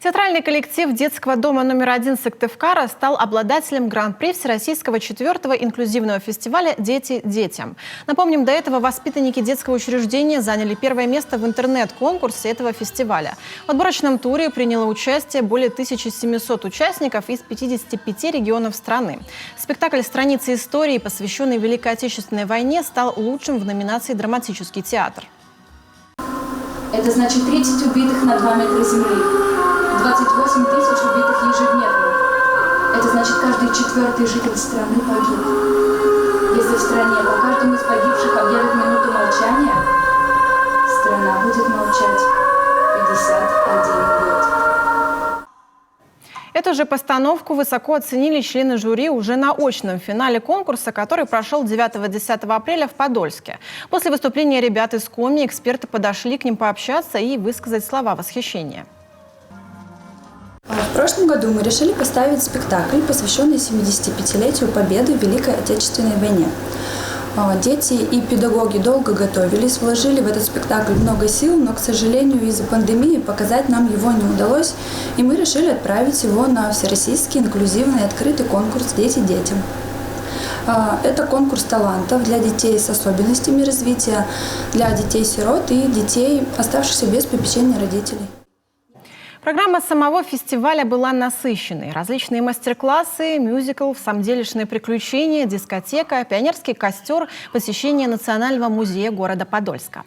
Театральный коллектив детского дома номер 1 Сыктывкара стал обладателем гран-при Всероссийского 4-го инклюзивного фестиваля «Дети детям». Напомним, до этого воспитанники детского учреждения заняли первое место в интернет-конкурсе этого фестиваля. В отборочном туре приняло участие более 1700 участников из 55 регионов страны. Спектакль «Страницы истории», посвященный Великой Отечественной войне, стал лучшим в номинации «Драматический театр». Это значит 30 убитых на 2 метра земли. 28 тысяч убитых ежедневно. Это значит, каждый 4-й житель страны погиб. Если в стране по каждому из погибших объявят минуту молчания, страна будет молчать 51 год. Эту же постановку высоко оценили члены жюри уже на очном финале конкурса, который прошел 9-10 апреля в Подольске. После выступления ребят из Коми эксперты подошли к ним пообщаться и высказать слова восхищения. В прошлом году мы решили поставить спектакль, посвященный 75-летию Победы в Великой Отечественной войне. Дети и педагоги долго готовились, вложили в этот спектакль много сил, но, к сожалению, из-за пандемии показать нам его не удалось, и мы решили отправить его на Всероссийский инклюзивный открытый конкурс «Дети детям». Это конкурс талантов для детей с особенностями развития, для детей-сирот и детей, оставшихся без попечения родителей. Программа самого фестиваля была насыщенной. Различные мастер-классы, мюзикл, самделишные приключения, дискотека, пионерский костер, посещение Национального музея города Подольска.